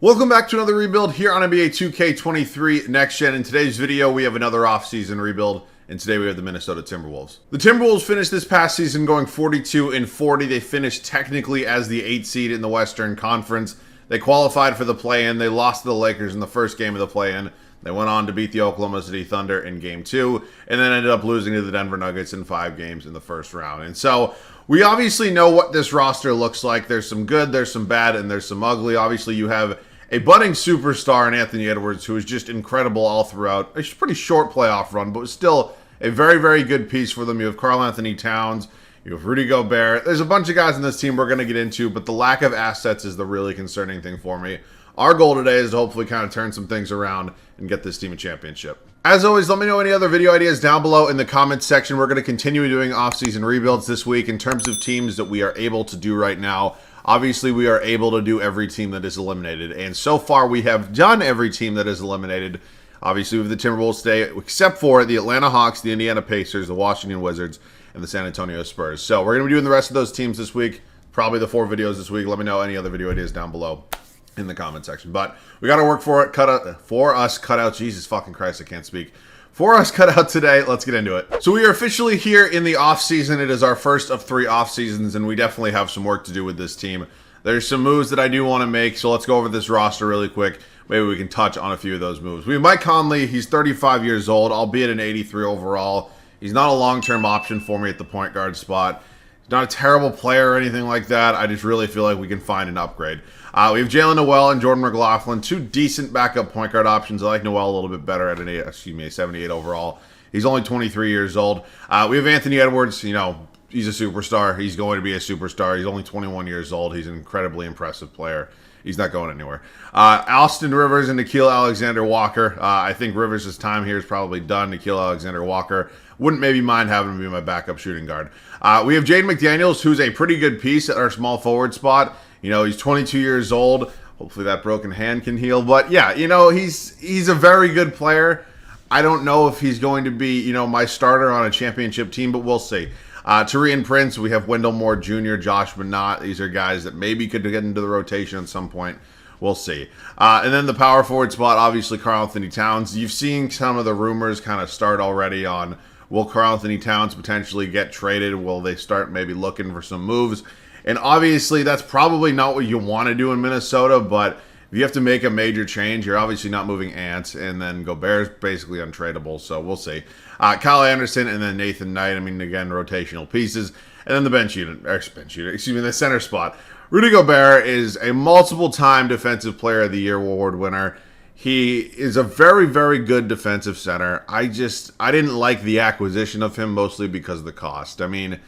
Welcome back to another rebuild here on NBA 2K23 Next Gen. In today's video, we have another off-season rebuild, and today we have the Minnesota Timberwolves. The Timberwolves finished this past season going 42-40. They finished technically as the 8th seed in the Western Conference. They qualified for the play-in. They lost to the Lakers in the first game of the play-in. They went on to beat the Oklahoma City Thunder in Game 2, and then ended up losing to the Denver Nuggets in 5 games in the first round. And so we obviously know what this roster looks like. There's some good, there's some bad, and there's some ugly. Obviously, you have a budding superstar in Anthony Edwards, who is just incredible all throughout. It's a pretty short playoff run, but still a very, very good piece for them. You have karl-Anthony Towns. You have Rudy Gobert. There's a bunch of guys in this team we're going to get into, but the lack of assets is the really concerning thing for me. Our goal today is to hopefully kind of turn some things around and get this team a championship. As always, let me know any other video ideas down below in the comments section. We're going to continue doing off-season rebuilds this week in terms of teams that we are able to do right now. Obviously, we are able to do every team that is eliminated, and so far we have done every team that is eliminated. Obviously, we have the Timberwolves today, except for the Atlanta Hawks, the Indiana Pacers, the Washington Wizards, and the San Antonio Spurs. So we're going to be doing the rest of those teams this week, probably the 4 videos this week. Let me know any other video ideas down below in the comment section. But we got to work for it. For us cut out. Jesus fucking Christ, I can't speak. For us cut out today, let's get into it. So we are officially here in the off season. It is our first of 3 off seasons, and we definitely have some work to do with this team. There's some moves that I do want to make, so let's go over this roster really quick. Maybe we can touch on a few of those moves. We have Mike Conley. He's 35 years old, albeit an 83 overall. He's not a long-term option for me at the point guard spot. He's not a terrible player or anything like that. I just really feel like we can find an upgrade. We have Jalen Noel and Jordan McLaughlin, 2 decent backup point guard options. I like Noel a little bit better at a 78 overall. He's only 23 years old. We have Anthony Edwards. You know, he's a superstar. He's going to be a superstar. He's only 21 years old. He's an incredibly impressive player. He's not going anywhere. Austin Rivers and Nickeil Alexander-Walker. I think Rivers' time here is probably done. Nickeil Alexander-Walker wouldn't maybe mind having him be my backup shooting guard. We have Jaden McDaniels, who's a pretty good piece at our small forward spot. You know, he's 22 years old. Hopefully that broken hand can heal. But yeah, you know, he's a very good player. I don't know if he's going to be, you know, my starter on a championship team, but we'll see. Taurean Prince, we have Wendell Moore Jr., Josh Minott. These are guys that maybe could get into the rotation at some point. We'll see. And then the power forward spot, obviously karl-Anthony Towns. You've seen some of the rumors kind of start already on, will karl-Anthony Towns potentially get traded? Will they start maybe looking for some moves? And obviously, that's probably not what you want to do in Minnesota, but if you have to make a major change, you're obviously not moving Ant, and then Gobert's basically untradeable, so we'll see. Kyle Anderson and then Nathan Knight, I mean, again, rotational pieces. And then the the center spot. Rudy Gobert is a multiple-time Defensive Player of the Year award winner. He is a very, very good defensive center. I didn't like the acquisition of him, mostly because of the cost. I mean,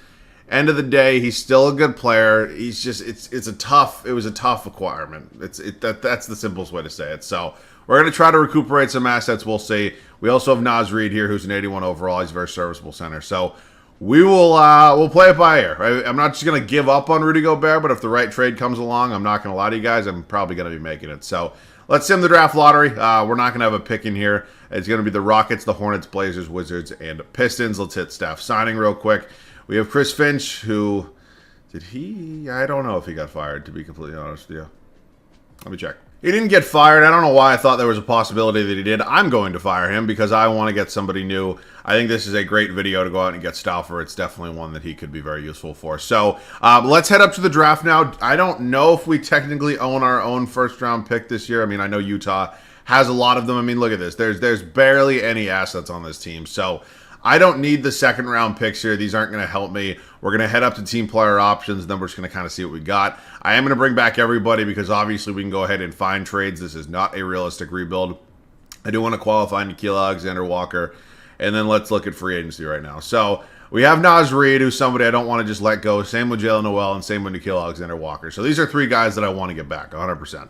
end of the day, he's still a good player. He's just it was a tough acquirement. That's the simplest way to say it. So we're going to try to recuperate some assets. We'll see. We also have Naz Reid here, who's an 81 overall. He's a very serviceable center. So we will we'll play it by ear. I'm not just going to give up on Rudy Gobert, but if the right trade comes along, I'm not going to lie to you guys, I'm probably going to be making it. So let's sim the draft lottery. We're not going to have a pick in here. It's going to be the Rockets, the Hornets, Blazers, Wizards, and Pistons. Let's hit staff signing real quick. We have Chris Finch, who, I don't know if he got fired, to be completely honest with you. Let me check. He didn't get fired. I don't know why I thought there was a possibility that he did. I'm going to fire him because I want to get somebody new. I think this is a great video to go out and get Stauffer. It's definitely one that he could be very useful for. So let's head up to the draft now. I don't know if we technically own our own first-round pick this year. I mean, I know Utah has a lot of them. I mean, look at this. There's barely any assets on this team. So I don't need the second-round picks here. These aren't going to help me. We're going to head up to team player options, then we're just going to kind of see what we got. I am going to bring back everybody because obviously we can go ahead and find trades. This is not a realistic rebuild. I do want to qualify Nickeil Alexander-Walker, and then let's look at free agency right now. So we have Naz Reid, who's somebody I don't want to just let go. Same with Jalen Noel and same with Nickeil Alexander-Walker. So these are 3 guys that I want to get back 100%.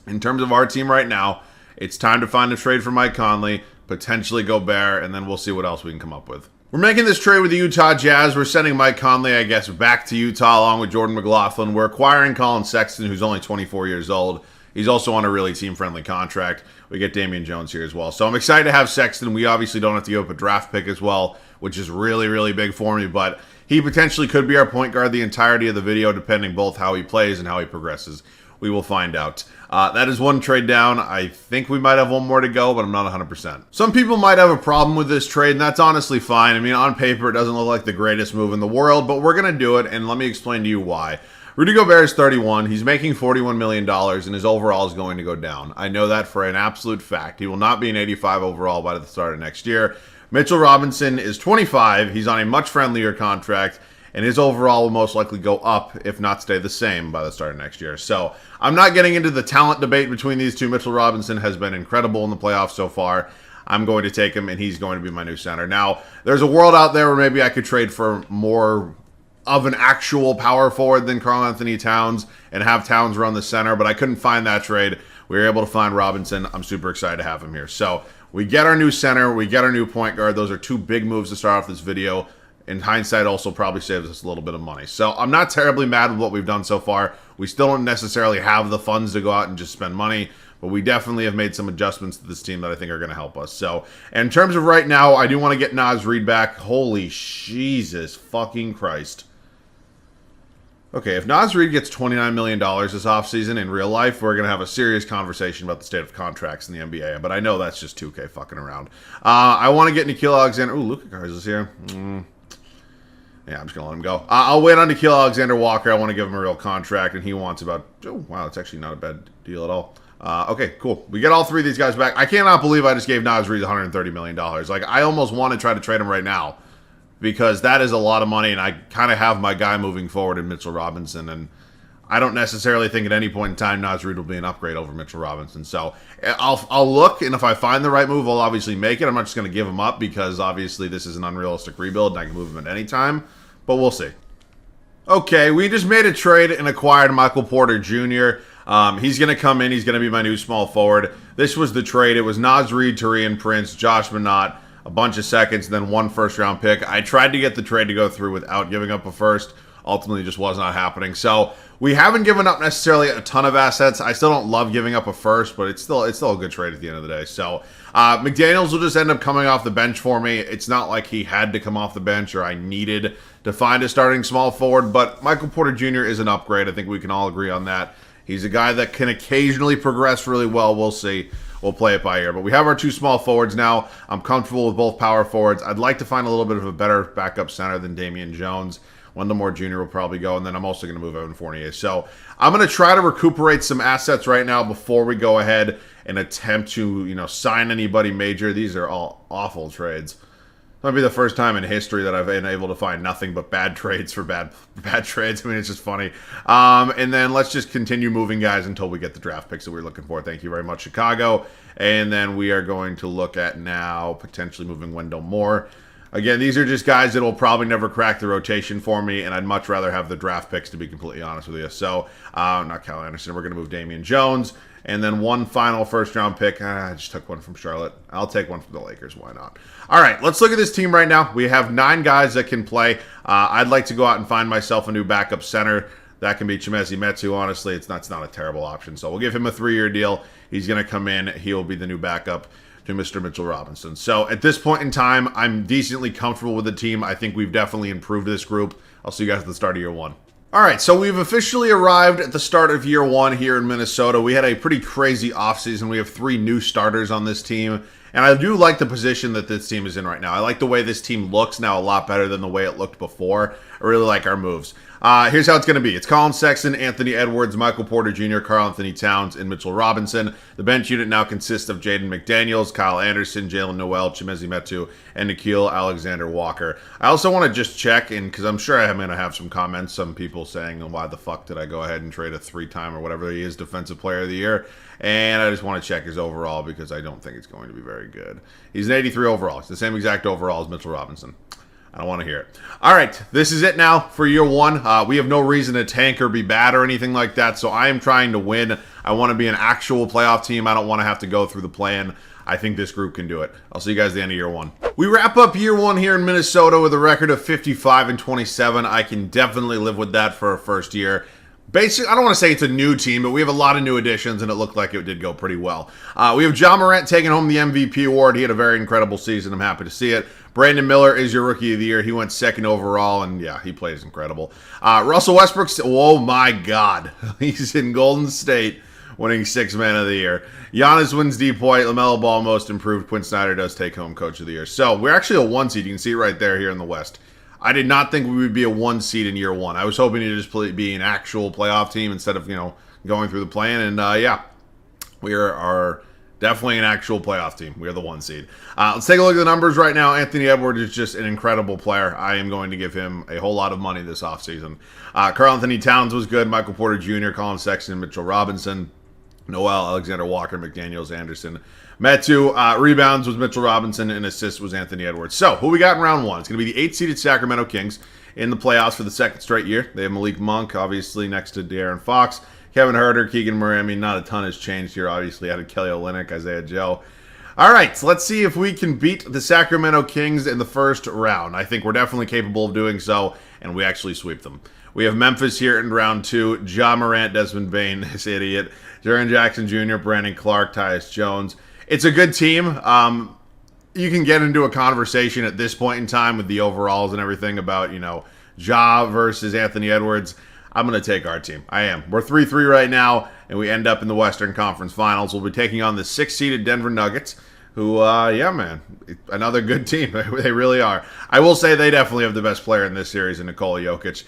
In terms of our team right now, it's time to find a trade for Mike Conley, potentially Gobert, and then we'll see what else we can come up with. We're making this trade with the Utah Jazz. We're sending Mike Conley, I guess, back to Utah along with Jordan McLaughlin. We're acquiring Colin Sexton, who's only 24 years old. He's also on a really team-friendly contract. We get Damian Jones here as well. So I'm excited to have Sexton. We obviously don't have to give up a draft pick as well, which is really, really big for me. But he potentially could be our point guard the entirety of the video, depending both how he plays and how he progresses. We will find out. That is one trade down. I think we might have one more to go, but I'm not 100%. Some people might have a problem with this trade, and that's honestly fine. I mean, on paper, it doesn't look like the greatest move in the world, but we're going to do it, and let me explain to you why. Rudy Gobert is 31. He's making $41 million, and his overall is going to go down. I know that for an absolute fact. He will not be an 85 overall by the start of next year. Mitchell Robinson is 25. He's on a much friendlier contract, and his overall will most likely go up, if not stay the same, by the start of next year. So I'm not getting into the talent debate between these two. Mitchell Robinson has been incredible in the playoffs so far. I'm going to take him, and he's going to be my new center. Now, there's a world out there where maybe I could trade for more of an actual power forward than Karl-Anthony Towns and have Towns run the center, but I couldn't find that trade. We were able to find Robinson. I'm super excited to have him here. So we get our new center. We get our new point guard. Those are two big moves to start off this video. In hindsight, also probably saves us a little bit of money. So I'm not terribly mad with what we've done so far. We still don't necessarily have the funds to go out and just spend money, but we definitely have made some adjustments to this team that I think are going to help us. So in terms of right now, I do want to get Naz Reid back. Holy Jesus fucking Christ. Okay, if Naz Reid gets $29 million this offseason in real life, we're going to have a serious conversation about the state of contracts in the NBA. But I know that's just 2K fucking around. I want to get Nickeil Alexander. Ooh, Luka Garza's here. Yeah, I'm just going to let him go. I'll wait on Nickeil Alexander-Walker. I want to give him a real contract, and he wants about... Oh, wow, it's actually not a bad deal at all. Okay, cool. We get all three of these guys back. I cannot believe I just gave Naz Reid $130 million. Like, I almost want to try to trade him right now, because that is a lot of money, and I kind of have my guy moving forward in Mitchell Robinson, and I don't necessarily think at any point in time Naz Reid will be an upgrade over Mitchell Robinson. So I'll look, and if I find the right move, I'll obviously make it. I'm not just going to give him up, because obviously this is an unrealistic rebuild, and I can move him at any time, but we'll see. Okay, we just made a trade and acquired Michael Porter Jr. He's going to come in. He's going to be my new small forward. This was the trade. It was Naz Reid, Taurean Prince, Josh Minott, a bunch of seconds, and then one first-round pick. I tried to get the trade to go through without giving up a first. Ultimately, just was not happening. So we haven't given up necessarily a ton of assets. I still don't love giving up a first, but it's still a good trade at the end of the day. So McDaniels will just end up coming off the bench for me. It's not like he had to come off the bench or I needed to find a starting small forward, but Michael Porter Jr. is an upgrade. I think we can all agree on that. He's a guy that can occasionally progress really well. We'll see. We'll play it by ear. But we have our two small forwards now. I'm comfortable with both power forwards. I'd like to find a little bit of a better backup center than Damian Jones. Wendell Moore Jr. will probably go, and then I'm also going to move Evan Fournier. So I'm going to try to recuperate some assets right now before we go ahead and attempt to, sign anybody major. These are all awful trades. Might be the first time in history that I've been able to find nothing but bad trades for bad trades. I mean, it's just funny. And then let's just continue moving guys until we get the draft picks that we're looking for. Thank you very much, Chicago. And then we are going to look at now potentially moving Wendell Moore. Again, these are just guys that will probably never crack the rotation for me, and I'd much rather have the draft picks, to be completely honest with you. So, not Kyle Anderson. We're going to move Damian Jones. And then one final first-round pick. I just took one from Charlotte. I'll take one from the Lakers. Why not? All right, let's look at this team right now. We have 9 guys that can play. I'd like to go out and find myself a new backup center. That can be Chimezie Metu. Honestly, it's not a terrible option. So we'll give him a 3-year deal. He's going to come in. He'll be the new backup to Mr. Mitchell Robinson. So at this point in time, I'm decently comfortable with the team. I think we've definitely improved this group. I'll see you guys at the start of year 1. All right, so we've officially arrived at the start of year 1 here in Minnesota. We had a pretty crazy offseason. We have 3 new starters on this team, and I do like the position that this team is in right now. I like the way this team looks now a lot better than the way it looked before. I really like our moves. Here's how it's going to be. It's Colin Sexton, Anthony Edwards, Michael Porter Jr., Karl-Anthony Towns, and Mitchell Robinson. The bench unit now consists of Jaden McDaniels, Kyle Anderson, Jalen Noel, Chimezie Metu, and Nickeil Alexander-Walker. I also want to just check, because I'm sure I'm going to have some comments, some people saying, why the fuck did I go ahead and trade a 3-time or whatever he is Defensive Player of the Year? And I just want to check his overall because I don't think it's going to be very good. He's an 83 overall. It's the same exact overall as Mitchell Robinson. I don't want to hear it. All right, this is it now for year 1. We have no reason to tank or be bad or anything like that, so I am trying to win. I want to be an actual playoff team. I don't want to have to go through the plan. I think this group can do it. I'll see you guys at the end of year 1. We wrap up year 1 here in Minnesota with a record of 55-27. I can definitely live with that for a first year. basically, I don't want to say it's a new team, but we have a lot of new additions, and it looked like it did go pretty well. We have Ja Morant taking home the MVP award. He had a very incredible season. I'm happy to see it. Brandon Miller is your Rookie of the Year. He went second overall, and yeah, he plays incredible. Russell Westbrook, oh my God. He's in Golden State, winning Sixth Man of the Year. Giannis wins D-Point. LaMelo Ball, Most Improved. Quinn Snyder does take home Coach of the Year. So we're actually a 1 seed. You can see it right there here in the West. I did not think we would be a 1 seed in year 1. I was hoping to just be an actual playoff team instead of, going through the plan. And yeah, we are definitely an actual playoff team. We are the 1 seed. Let's take a look at the numbers right now. Anthony Edwards is just an incredible player. I am going to give him a whole lot of money this offseason. Karl-Anthony Towns was good. Michael Porter Jr., Colin Sexton, Mitchell Robinson, Noel, Alexander Walker, McDaniels, Anderson. Metu, rebounds was Mitchell Robinson, and assists was Anthony Edwards. So, who we got in round 1? It's going to be the 8-seeded Sacramento Kings in the playoffs for the second straight year. They have Malik Monk, obviously, next to De'Aaron Fox. Kevin Huerter, Keegan Murray. I mean, not a ton has changed here, obviously. Added Kelly Olynyk, Isaiah Joe. All right, so let's see if we can beat the Sacramento Kings in the first round. I think we're definitely capable of doing so, and we actually sweep them. We have Memphis here in round 2. Ja Morant, Desmond Bane, this idiot. Jaren Jackson Jr., Brandon Clark, Tyus Jones. It's a good team. You can get into a conversation at this point in time with the overalls and everything about, Ja versus Anthony Edwards. I'm going to take our team. I am. We're 3-3 right now, and we end up in the Western Conference Finals. We'll be taking on the 6-seeded Denver Nuggets, who, yeah, man, another good team. They really are. I will say they definitely have the best player in this series in Nikola Jokic.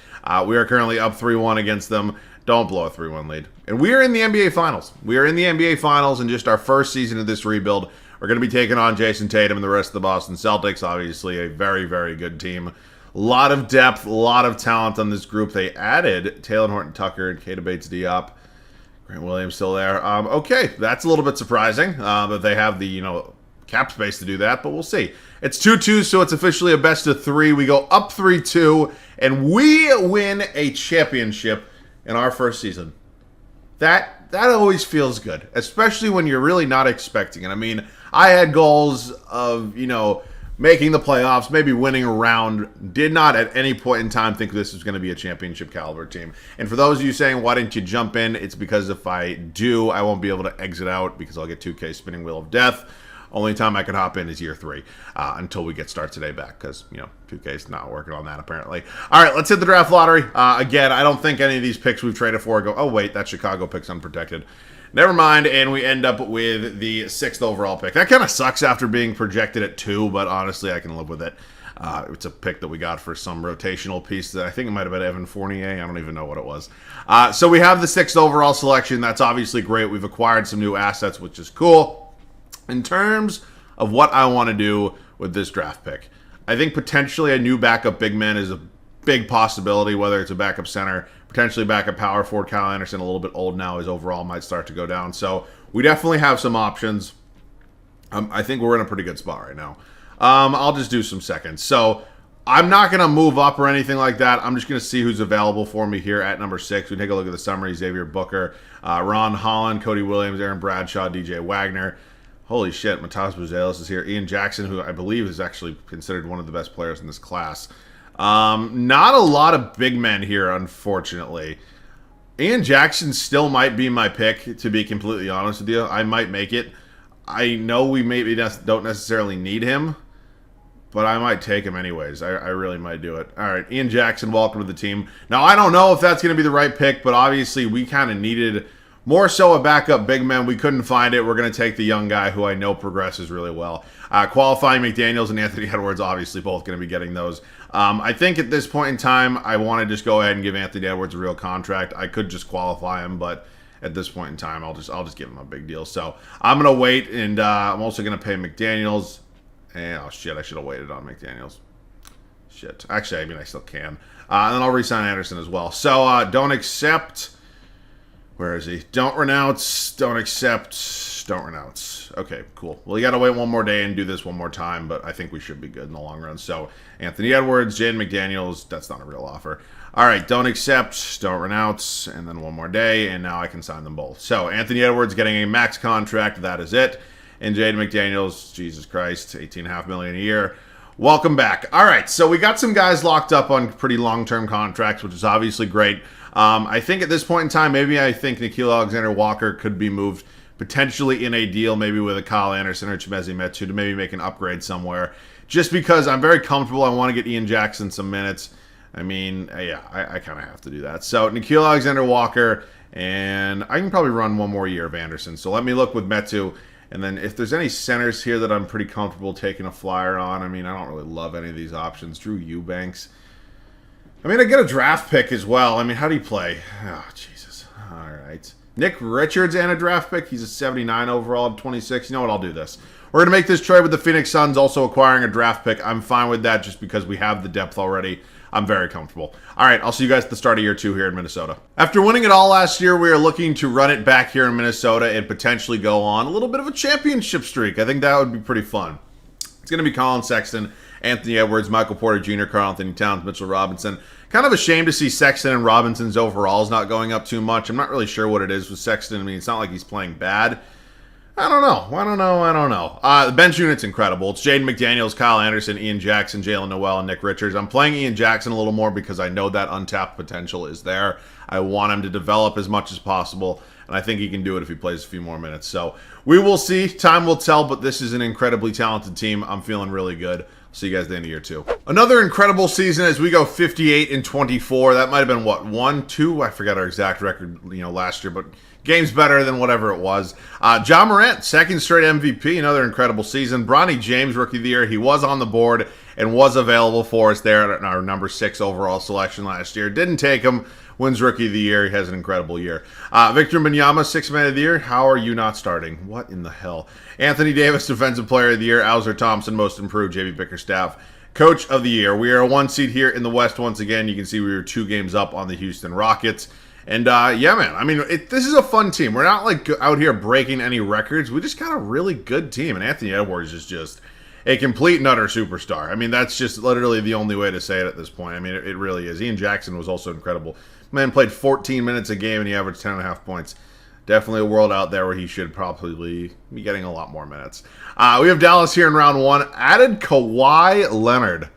We are currently up 3-1 against them. Don't blow a 3-1 lead. And we are in the NBA Finals. We are in the NBA Finals in just our first season of this rebuild. We're going to be taking on Jason Tatum and the rest of the Boston Celtics. Obviously, a very, very good team. A lot of depth, a lot of talent on this group. They added Taylor Horton-Tucker and Keita Bates-Diop. Grant Williams still there. Okay, that's a little bit surprising that they have the, cap space to do that, but we'll see. It's 2-2, so it's officially a best of 3. We go up 3-2, and we win a championship in our first season. That always feels good, especially when you're really not expecting it. I mean, I had goals of, making the playoffs, maybe winning a round. Did not at any point in time think this was going to be a championship caliber team. And for those of you saying, why didn't you jump in? It's because if I do, I won't be able to exit out because I'll get 2K spinning wheel of death. Only time I can hop in is year 3 until we get Start Today back because, 2K's not working on that apparently. All right, let's hit the draft lottery. Again, I don't think any of these picks we've traded for go, oh, wait, that Chicago pick's unprotected. Never mind, and we end up with the 6th overall pick. That kind of sucks after being projected at 2, but honestly, I can live with it. It's a pick that we got for some rotational piece that I think it might have been Evan Fournier. I don't even know what it was. So we have the 6th overall selection. That's obviously great. We've acquired some new assets, which is cool. In terms of what I want to do with this draft pick, I think potentially a new backup big man is a big possibility, whether it's a backup center, potentially backup power forward. Kyle Anderson, a little bit old now. His overall might start to go down. So we definitely have some options. I think we're in a pretty good spot right now. I'll just do some seconds. So I'm not going to move up or anything like that. I'm just going to see who's available for me here at number 6. We take a look at the summary. Xavier Booker, Ron Holland, Cody Williams, Aaron Bradshaw, DJ Wagner. Holy shit, Matas Buzelis is here. Ian Jackson, who I believe is actually considered one of the best players in this class. Not a lot of big men here, unfortunately. Ian Jackson still might be my pick, to be completely honest with you. I might make it. I know we maybe don't necessarily need him, but I might take him anyways. I really might do it. All right, Ian Jackson, welcome to the team. Now, I don't know if that's going to be the right pick, but obviously we kind of needed more so a backup big man. We couldn't find it. We're going to take the young guy who I know progresses really well. Qualifying McDaniels and Anthony Edwards, obviously both going to be getting those. I think at this point in time, I want to just go ahead and give Anthony Edwards a real contract. I could just qualify him, but at this point in time, I'll just give him a big deal. So I'm going to wait, and I'm also going to pay McDaniels. And, oh, shit, I should have waited on McDaniels. Shit. Actually, I mean, I still can. And then I'll re-sign Anderson as well. So don't accept. Where is he? Don't renounce. Don't accept. Don't renounce. Okay, cool. Well, you got to wait one more day and do this one more time, but I think we should be good in the long run. So Anthony Edwards, Jaden McDaniels, that's not a real offer. All right, don't accept, don't renounce, and then one more day, and now I can sign them both. So Anthony Edwards getting a max contract. That is it. And Jaden McDaniels, Jesus Christ, $18.5 million a year. Welcome back. All right, so we got some guys locked up on pretty long-term contracts, which is obviously great. I think at this point in time, maybe I think Nickeil Alexander-Walker could be moved potentially in a deal, maybe with a Kyle Anderson or Chimezie Metu to maybe make an upgrade somewhere. Just because I'm very comfortable, I want to get Ian Jackson some minutes. I mean, yeah, I kind of have to do that. So Nickeil Alexander-Walker, and I can probably run one more year of Anderson. So let me look with Metu. And then if there's any centers here that I'm pretty comfortable taking a flyer on, I mean, I don't really love any of these options. Drew Eubanks. I mean, I get a draft pick as well. I mean, how do you play? Oh, Jesus. All right. Nick Richards and a draft pick. He's a 79 overall, 26. You know what? I'll do this. We're going to make this trade with the Phoenix Suns, also acquiring a draft pick. I'm fine with that just because we have the depth already. I'm very comfortable. All right, I'll see you guys at the start of year 2 here in Minnesota. After winning it all last year, we are looking to run it back here in Minnesota and potentially go on a little bit of a championship streak. I think that would be pretty fun. It's going to be Colin Sexton, Anthony Edwards, Michael Porter Jr., Karl-Anthony Towns, Mitchell Robinson. Kind of a shame to see Sexton and Robinson's overalls not going up too much. I'm not really sure what it is with Sexton. I mean, it's not like he's playing bad. I don't know. The bench unit's incredible. It's Jaden McDaniels, Kyle Anderson, Ian Jackson, Jalen Noel, and Nick Richards. I'm playing Ian Jackson a little more because I know that untapped potential is there. I want him to develop as much as possible, and I think he can do it if he plays a few more minutes. So we will see. Time will tell, but this is an incredibly talented team. I'm feeling really good. See you guys at the end of year 2. Another incredible season as we go 58-24. That might have been, what, 1, 2? I forgot our exact record, last year, but game's better than whatever it was. Ja Morant, second straight MVP, another incredible season. Bronny James, Rookie of the Year. He was on the board and was available for us there at our number 6 overall selection last year. Didn't take him. Wins Rookie of the Year. He has an incredible year. Victor Wembanyama, 6th Man of the Year. How are you not starting? What in the hell? Anthony Davis, Defensive Player of the Year. Alzer Thompson, Most Improved. JB Bickerstaff, Coach of the Year. We are a 1 seed here in the West once again. You can see we were 2 games up on the Houston Rockets. And, yeah, man, I mean, this is a fun team. We're not, like, out here breaking any records. We just got a really good team. And Anthony Edwards is just a complete and utter superstar. I mean, that's just literally the only way to say it at this point. I mean, it really is. Ian Jackson was also incredible. Man played 14 minutes a game, and he averaged 10.5 points. Definitely a world out there where he should probably be getting a lot more minutes. We have Dallas here in round 1. Added Kawhi Leonard.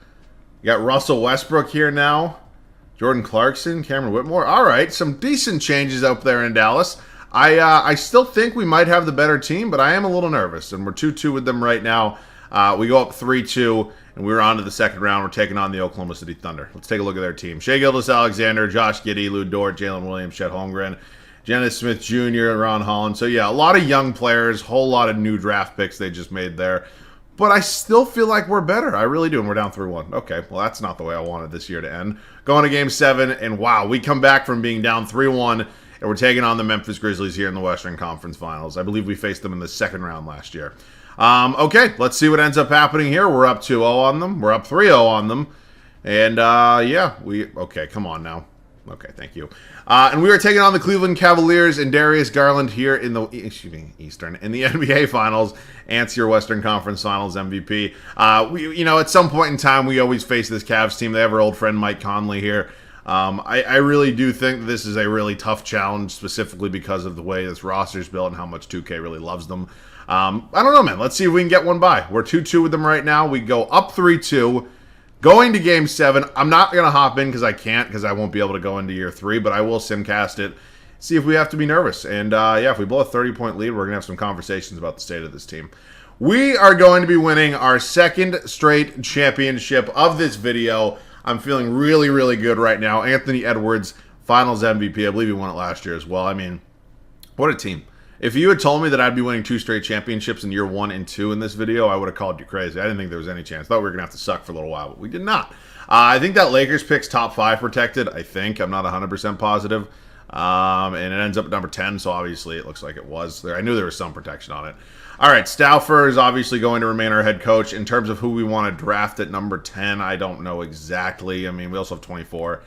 You got Russell Westbrook here now. Jordan Clarkson, Cameron Whitmore. All right, some decent changes up there in Dallas. I still think we might have the better team, but I am a little nervous, and we're 2-2 with them right now. We go up 3-2, and we're on to the second round. We're taking on the Oklahoma City Thunder. Let's take a look at their team. Shai Gilgeous-Alexander, Josh Giddey, Lou Dort, Jalen Williams, Chet Holmgren, Dennis Smith Jr., Ron Holland. So, yeah, a lot of young players, whole lot of new draft picks they just made there. But I still feel like we're better. I really do, and we're down 3-1. Okay, well, that's not the way I wanted this year to end. Going to Game 7, and wow, we come back from being down 3-1, and we're taking on the Memphis Grizzlies here in the Western Conference Finals. I believe we faced them in the second round last year. Okay, let's see what ends up happening here. We're up 2-0 on them. We're up 3-0 on them. And, yeah, okay, come on now. Okay, thank you. And we are taking on the Cleveland Cavaliers and Darius Garland here in the Eastern in the NBA Finals. Ants, your Western Conference Finals MVP. At some point in time, we always face this Cavs team. They have our old friend Mike Conley here. I really do think this is a really tough challenge, specifically because of the way this roster's built and how much 2K really loves them. I don't know, man. Let's see if we can get one by. We're 2-2 with them right now. We go up 3-2. Going to Game 7, I'm not going to hop in because I can't, because I won't be able to go into year 3, but I will simcast it, see if we have to be nervous. And, yeah, if we blow a 30-point lead, we're going to have some conversations about the state of this team. We are going to be winning our second straight championship of this video. I'm feeling really, really good right now. Anthony Edwards, Finals MVP. I believe he won it last year as well. I mean, what a team. If you had told me that I'd be winning 2 straight championships in year 1 and 2 in this video, I would have called you crazy. I didn't think there was any chance. I thought we were going to have to suck for a little while, but we did not. I think that Lakers pick's top 5 protected. I think. I'm not 100% positive. And it ends up at number 10, so obviously it looks like it was there. I knew there was some protection on it. All right, Stauffer is obviously going to remain our head coach. In terms of who we want to draft at number 10, I don't know exactly. I mean, we also have 24.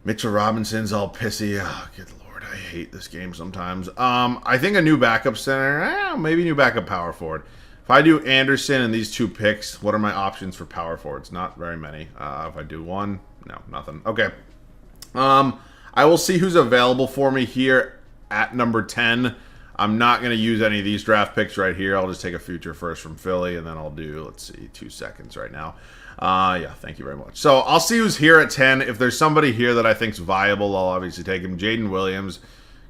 Mitchell Robinson's all pissy. Oh, good Lord. I hate this game sometimes. I think a new backup center, maybe new backup power forward. If I do Anderson and these 2 picks, what are my options for power forwards? Not very many. If I do one, no, nothing. Okay. I will see who's available for me here at number 10. I'm not going to use any of these draft picks right here. I'll just take a future first from Philly, and then I'll do, let's see, 2 seconds right now. Yeah, thank you very much. So I'll see who's here at 10. If there's somebody here that I think's viable, I'll obviously take him. Jaden Williams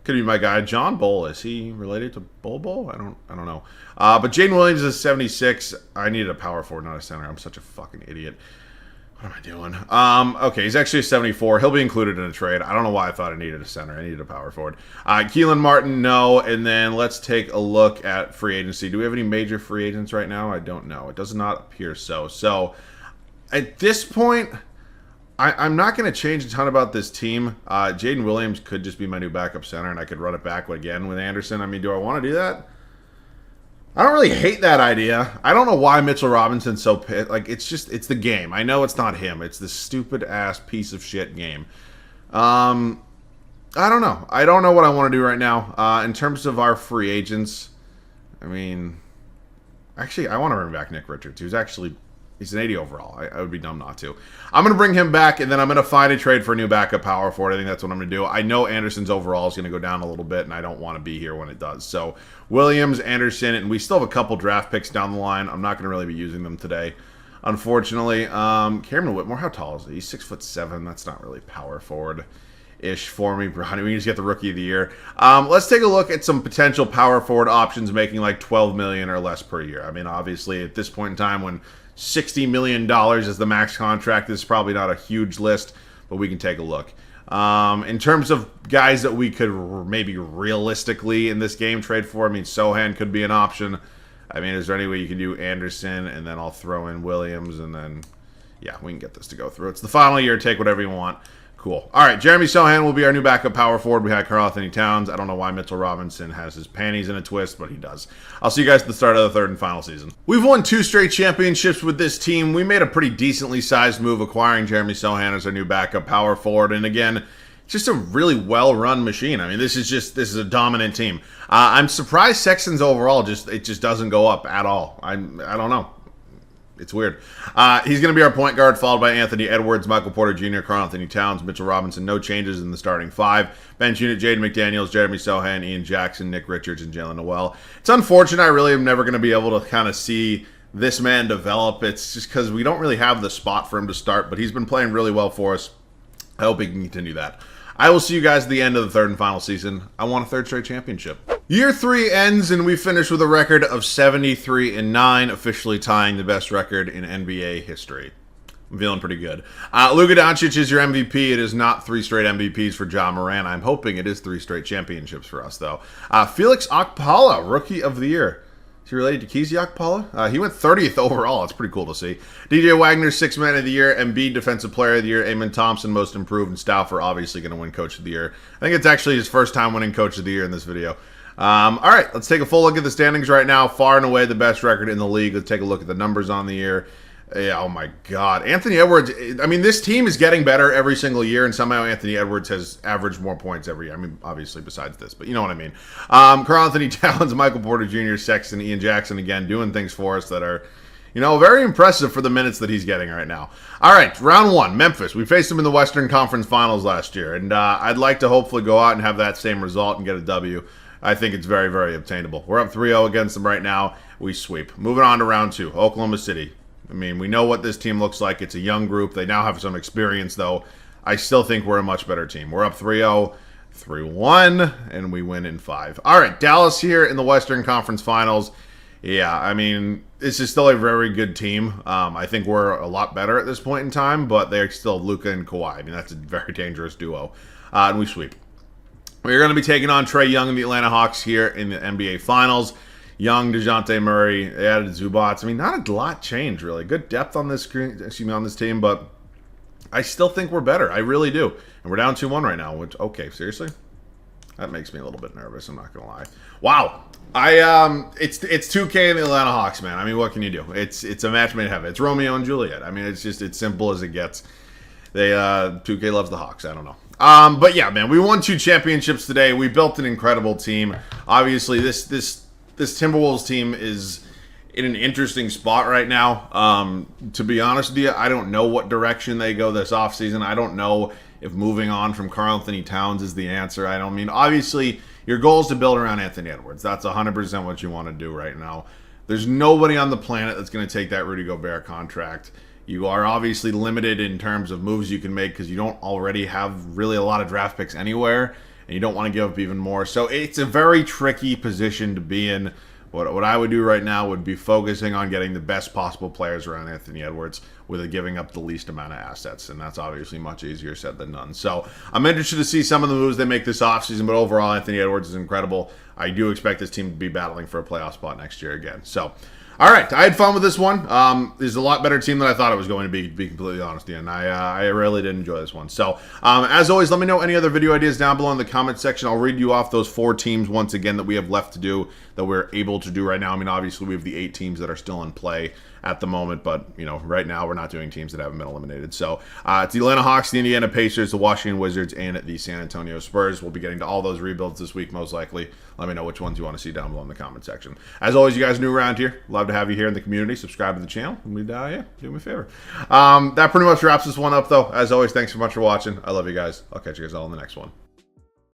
could be my guy. John Bull, is he related to Bull? I don't know. But Jaden Williams is 76. I needed a power forward, not a center. I'm such a fucking idiot. What am I doing? Okay, he's actually a 74. He'll be included in a trade. I don't know why I thought I needed a center. I needed a power forward. Keelan Martin, no. And then let's take a look at free agency. Do we have any major free agents right now? I don't know. It does not appear so. So at this point, I'm not going to change a ton about this team. Jaden Williams could just be my new backup center, and I could run it back again with Anderson. I mean, do I want to do that? I don't really hate that idea. I don't know why Mitchell Robinson's so pissed. Like, it's the game. I know it's not him. It's this stupid-ass piece of shit game. I don't know. I don't know what I want to do right now. In terms of our free agents, I mean, actually, I want to bring back Nick Richards, who's actually... He's an 80 overall. I would be dumb not to. I'm going to bring him back, and then I'm going to find a trade for a new backup power forward. I think that's what I'm going to do. I know Anderson's overall is going to go down a little bit, and I don't want to be here when it does. So Williams, Anderson, and we still have a couple draft picks down the line. I'm not going to really be using them today, unfortunately. Cameron Whitmore, how tall is he? He's 6'7". That's not really power forward-ish for me. We can just get the rookie of the year. Let's take a look at some potential power forward options making like $12 million or less per year. I mean, obviously, at this point in time when $60 million is the max contract, this is probably not a huge list, but we can take a look. In terms of guys that we could maybe realistically in this game trade for, I mean, Sohan could be an option. I mean, is there any way you can do Anderson, and then I'll throw in Williams, and then, yeah, we can get this to go through. It's the final year. Take whatever you want. Cool. All right, Jeremy Sohan will be our new backup power forward. We had karl-anthony Towns. I don't know why Mitchell Robinson has his panties in a twist, but he does. I'll see you guys at the start of the third and final season. We've won 2 straight championships with this team. We made a pretty decently sized move acquiring Jeremy Sohan as our new backup power forward. And again, just a really well-run machine. I mean, this is a dominant team. I'm surprised Sexton's overall it just doesn't go up at all. I don't know. It's weird. He's going to be our point guard, followed by Anthony Edwards, Michael Porter Jr., karl-anthony Towns, Mitchell Robinson. No changes in the starting 5. Bench unit, Jaden McDaniels, Jeremy Sohan, Ian Jackson, Nick Richards, and Jalen Noel. It's unfortunate. I really am never going to be able to kind of see this man develop. It's just because we don't really have the spot for him to start, but he's been playing really well for us. I hope he can continue that. I will see you guys at the end of the third and final season. I want a 3rd straight championship. Year 3 ends, and we finish with a record of 73-9, officially tying the best record in NBA history. I'm feeling pretty good. Luka Doncic is your MVP. It is not 3 straight MVPs for Ja Morant. I'm hoping it is 3 straight championships for us, though. Felix Okpala, Rookie of the Year. Is he related to Keezy Okpala? He went 30th overall. It's pretty cool to see. DJ Wagner, 6th Man of the Year. Embiid, Defensive Player of the Year. Amon Thompson, Most Improved. And Stauffer, obviously going to win Coach of the Year. I think it's actually his first time winning Coach of the Year in this video. All right, let's take a full look at the standings right now. Far and away the best record in the league. Let's take a look at the numbers on the year. Yeah, oh my God. Anthony Edwards, I mean, this team is getting better every single year, and somehow Anthony Edwards has averaged more points every year. I mean, obviously besides this, but you know what I mean. Karl-Anthony Towns, Michael Porter Jr., Sexton, Ian Jackson, again, doing things for us that are, you know, very impressive for the minutes that he's getting right now. All right, round 1, Memphis. We faced them in the Western Conference Finals last year, and I'd like to hopefully go out and have that same result and get a W. I think it's very, very obtainable. We're up 3-0 against them right now. We sweep. Moving on to round 2, Oklahoma City. I mean, we know what this team looks like. It's a young group. They now have some experience, though. I still think we're a much better team. We're up 3-0, 3-1, and we win in 5. All right, Dallas here in the Western Conference Finals. Yeah, I mean, this is still a very good team. I think we're a lot better at this point in time, but they're still Luka and Kawhi. I mean, that's a very dangerous duo. And we sweep. We're going to be taking on Trae Young and the Atlanta Hawks here in the NBA Finals. Young, DeJounte Murray, they added Zubats. I mean, not a lot changed, really. Good depth on this on this team, but I still think we're better. I really do. And we're down 2-1 right now, which, okay, seriously? That makes me a little bit nervous, I'm not going to lie. Wow. It's 2K and the Atlanta Hawks, man. I mean, what can you do? It's a match made in heaven. It's Romeo and Juliet. I mean, it's simple as it gets. 2K loves the Hawks. I don't know. But yeah, man, we won 2 championships today. We built an incredible team. Obviously, this Timberwolves team is in an interesting spot right now. To be honest with you, I don't know what direction they go this offseason. I don't know if moving on from karl-anthony Towns is the answer. I don't mean, obviously, Your goal is to build around Anthony Edwards. That's 100% what you want to do right now. There's nobody on the planet that's going to take that Rudy Gobert contract. You are obviously limited in terms of moves you can make because you don't already have really a lot of draft picks anywhere, and you don't want to give up even more. So it's a very tricky position to be in. What I would do right now would be focusing on getting the best possible players around Anthony Edwards with giving up the least amount of assets, and that's obviously much easier said than done. So I'm interested to see some of the moves they make this offseason, but overall, Anthony Edwards is incredible. I do expect this team to be battling for a playoff spot next year again. So, all right, I had fun with this one. This is a lot better team than I thought it was going to be completely honest, and I really did enjoy this one. So, as always, let me know any other video ideas down below in the comment section. I'll read you off those 4 teams once again that we have left to do, that we're able to do right now. I mean, obviously, we have the 8 teams that are still in play at the moment, but, you know, right now we're not doing teams that haven't been eliminated. So, it's the Atlanta Hawks, the Indiana Pacers, the Washington Wizards, and the San Antonio Spurs. We'll be getting to all those rebuilds this week, most likely. Let me know which ones you want to see down below in the comment section. As always, you guys are new around here. Love to have you here in the community. Subscribe to the channel, and yeah, do me a favor. That pretty much wraps this one up, though. As always, thanks so much for watching. I love you guys. I'll catch you guys all in the next one.